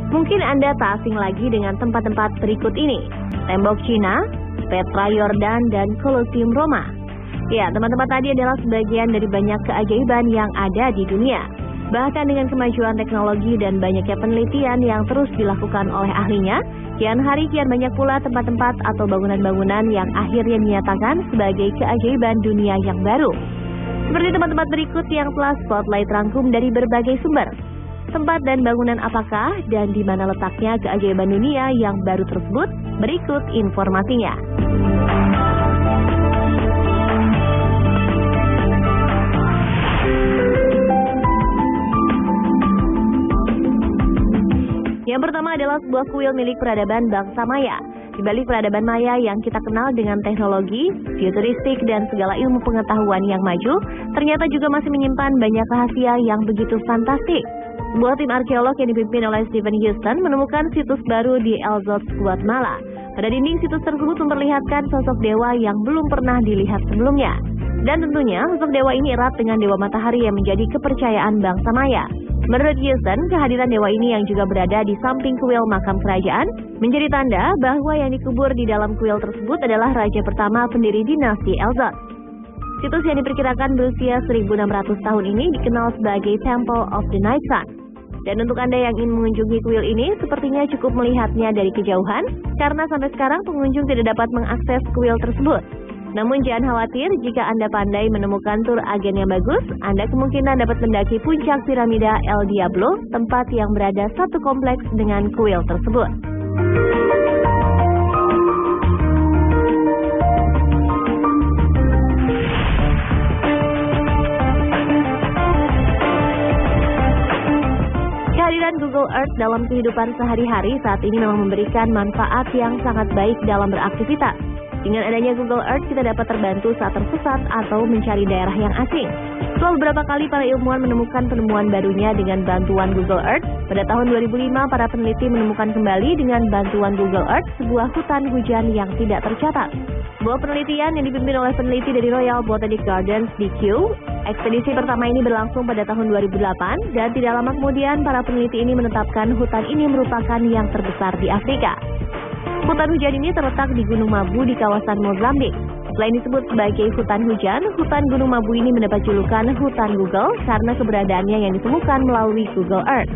Mungkin Anda tak asing lagi dengan tempat-tempat berikut ini: Tembok Cina, Petra Yordan, dan Colosseum Roma. Ya, tempat-tempat tadi adalah sebagian dari banyak keajaiban yang ada di dunia. Bahkan dengan kemajuan teknologi dan banyaknya penelitian yang terus dilakukan oleh ahlinya, kian hari kian banyak pula tempat-tempat atau bangunan-bangunan yang akhirnya dinyatakan sebagai keajaiban dunia yang baru. Seperti tempat-tempat berikut yang telah Spotlight rangkum dari berbagai sumber. Tempat dan bangunan apakah dan di mana letaknya keajaiban dunia yang baru tersebut? Berikut informasinya. Yang pertama adalah sebuah kuil milik peradaban bangsa Maya. Di balik peradaban Maya yang kita kenal dengan teknologi, futuristik, dan segala ilmu pengetahuan yang maju, ternyata juga masih menyimpan banyak rahasia yang begitu fantastik. Sebuah tim arkeolog yang dipimpin oleh Stephen Houston menemukan situs baru di El Zotz, Guatemala. Pada dinding situs tersebut memperlihatkan sosok dewa yang belum pernah dilihat sebelumnya. Dan tentunya sosok dewa ini erat dengan dewa matahari yang menjadi kepercayaan bangsa Maya. Menurut Houston, kehadiran dewa ini yang juga berada di samping kuil makam kerajaan menjadi tanda bahwa yang dikubur di dalam kuil tersebut adalah raja pertama pendiri dinasti El Zotz. Situs yang diperkirakan berusia 1.600 tahun ini dikenal sebagai Temple of the Night Sun. Dan untuk Anda yang ingin mengunjungi kuil ini, sepertinya cukup melihatnya dari kejauhan, karena sampai sekarang pengunjung tidak dapat mengakses kuil tersebut. Namun jangan khawatir, jika Anda pandai menemukan tur agen yang bagus, Anda kemungkinan dapat mendaki puncak piramida El Diablo, tempat yang berada satu kompleks dengan kuil tersebut. Kehadiran Google Earth dalam kehidupan sehari-hari saat ini memang memberikan manfaat yang sangat baik dalam beraktivitas. Dengan adanya Google Earth, kita dapat terbantu saat tersesat atau mencari daerah yang asing. Setelah beberapa kali para ilmuwan menemukan penemuan barunya dengan bantuan Google Earth, pada tahun 2005 para peneliti menemukan kembali dengan bantuan Google Earth sebuah hutan hujan yang tidak tercatat. Sebuah penelitian yang dipimpin oleh peneliti dari Royal Botanic Gardens di Kew. Ekspedisi pertama ini berlangsung pada tahun 2008 dan tidak lama kemudian para peneliti ini menetapkan hutan ini merupakan yang terbesar di Afrika. Hutan hujan ini terletak di Gunung Mabu di kawasan Mozambik. Selain disebut sebagai hutan hujan, hutan Gunung Mabu ini mendapat julukan hutan Google karena keberadaannya yang ditemukan melalui Google Earth.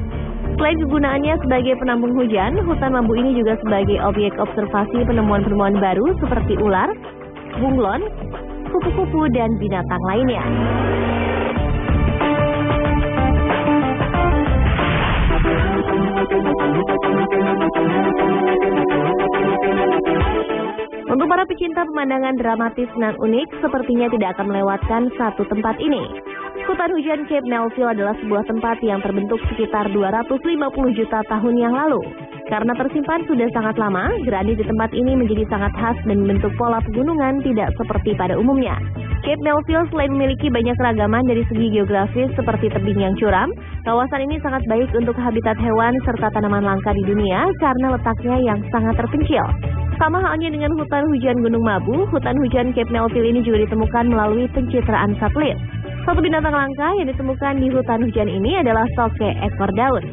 Selain kegunaannya sebagai penampung hujan, hutan Mabu ini juga sebagai objek observasi penemuan-penemuan baru seperti ular, bunglon, kupu-kupu, dan binatang lainnya. Untuk para pecinta pemandangan dramatis dan unik, sepertinya tidak akan melewatkan satu tempat ini. Hutan hujan Cape Melville adalah sebuah tempat yang terbentuk sekitar 250 juta tahun yang lalu. Karena tersimpan sudah sangat lama, granit di tempat ini menjadi sangat khas dan membentuk pola pegunungan tidak seperti pada umumnya. Cape Melville selain memiliki banyak keragaman dari segi geografis seperti tebing yang curam, kawasan ini sangat baik untuk habitat hewan serta tanaman langka di dunia karena letaknya yang sangat terpencil. Sama halnya dengan hutan hujan Gunung Mabu, hutan hujan Cape Melville ini juga ditemukan melalui pencitraan satelit. Satu binatang langka yang ditemukan di hutan hujan ini adalah toke ekor daun.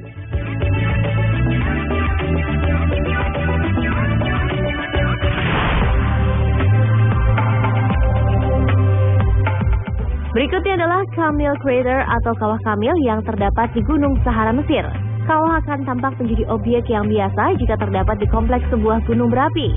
Berikutnya adalah Camel Crater atau kawah Kamil yang terdapat di Gunung Sahara Mesir. Kawah akan tampak menjadi objek yang biasa jika terdapat di kompleks sebuah gunung berapi.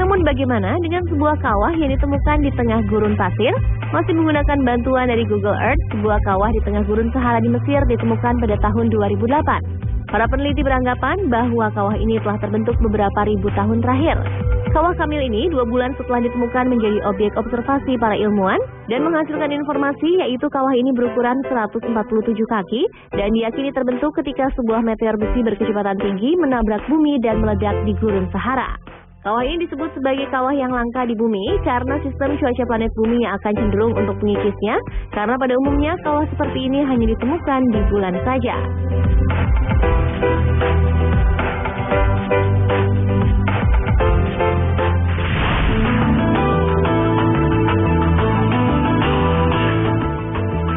Namun bagaimana dengan sebuah kawah yang ditemukan di tengah gurun pasir? Masih menggunakan bantuan dari Google Earth, sebuah kawah di tengah gurun Sahara di Mesir ditemukan pada tahun 2008. Para peneliti beranggapan bahwa kawah ini telah terbentuk beberapa ribu tahun terakhir. Kawah Kamil ini 2 bulan setelah ditemukan menjadi objek observasi para ilmuwan dan menghasilkan informasi yaitu kawah ini berukuran 147 kaki dan diyakini terbentuk ketika sebuah meteor besi berkecepatan tinggi menabrak bumi dan meledak di gurun Sahara. Kawah ini disebut sebagai kawah yang langka di bumi karena sistem cuaca planet bumi yang akan cenderung untuk mengikisnya karena pada umumnya kawah seperti ini hanya ditemukan di bulan saja.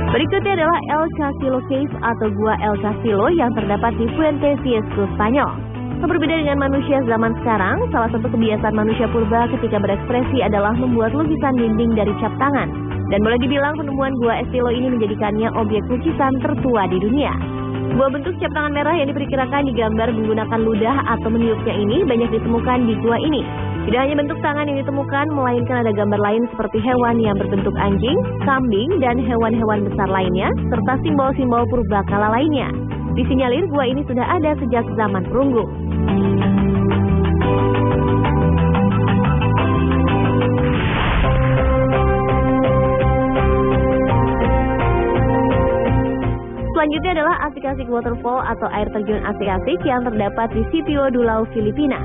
Berikutnya adalah El Castillo Cave atau Gua El Castillo yang terdapat di Fuente Fiesco, Spanyol. Tak berbeda dengan manusia zaman sekarang, salah satu kebiasaan manusia purba ketika berekspresi adalah membuat lukisan dinding dari cap tangan. Dan boleh dibilang penemuan gua Estilo ini menjadikannya objek lukisan tertua di dunia. Gua bentuk cap tangan merah yang diperkirakan digambar menggunakan ludah atau meniupnya ini banyak ditemukan di gua ini. Tidak hanya bentuk tangan yang ditemukan, melainkan ada gambar lain seperti hewan yang berbentuk anjing, kambing, dan hewan-hewan besar lainnya, serta simbol-simbol purbakala lainnya. Disinyalir gua ini sudah ada sejak zaman perunggu. Selanjutnya adalah asik-asik waterfall atau air terjun asik-asik yang terdapat di Sitio Dulao, Filipina.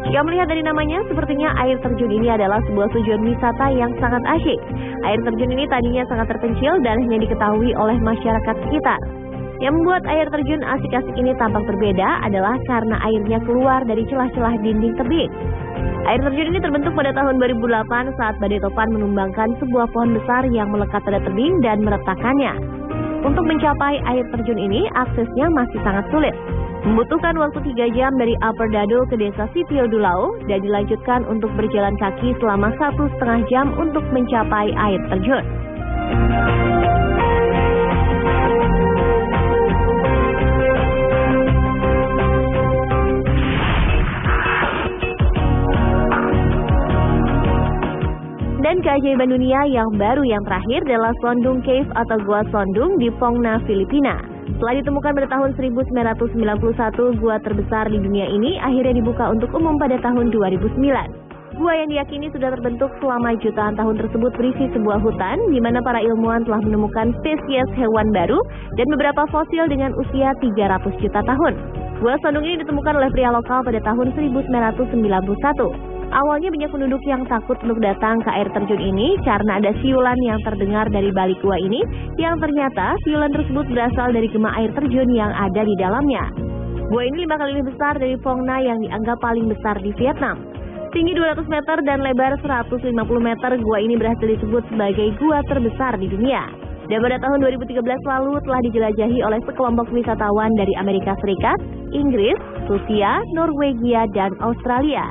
Jika melihat dari namanya, sepertinya air terjun ini adalah sebuah tujuan wisata yang sangat asyik. Air terjun ini tadinya sangat terpencil dan hanya diketahui oleh masyarakat sekitar. Yang membuat air terjun asik-asik ini tampak berbeda adalah karena airnya keluar dari celah-celah dinding tebing. Air terjun ini terbentuk pada tahun 2008 saat badai topan menumbangkan sebuah pohon besar yang melekat pada tebing dan meretakannya. Untuk mencapai air terjun ini, aksesnya masih sangat sulit. Membutuhkan waktu 3 jam dari Upper Dado ke desa Sitio Dulao dan dilanjutkan untuk berjalan kaki selama 1,5 jam untuk mencapai air terjun. Dan keajaiban dunia yang baru yang terakhir adalah Sondung Cave atau Gua Sondung di Pongna, Filipina. Setelah ditemukan pada tahun 1991, gua terbesar di dunia ini akhirnya dibuka untuk umum pada tahun 2009. Gua yang diyakini sudah terbentuk selama jutaan tahun tersebut berisi sebuah hutan di mana para ilmuwan telah menemukan spesies hewan baru dan beberapa fosil dengan usia 300 juta tahun. Gua Sondung ini ditemukan oleh pria lokal pada tahun 1991. Awalnya banyak penduduk yang takut untuk datang ke air terjun ini karena ada siulan yang terdengar dari balik gua ini yang ternyata siulan tersebut berasal dari gema air terjun yang ada di dalamnya. Gua ini 5 kali lebih besar dari Pongna yang dianggap paling besar di Vietnam. Tinggi 200 meter dan lebar 150 meter, gua ini berhasil disebut sebagai gua terbesar di dunia. Dan pada tahun 2013 lalu telah dijelajahi oleh sekelompok wisatawan dari Amerika Serikat, Inggris, Rusia, Norwegia, dan Australia.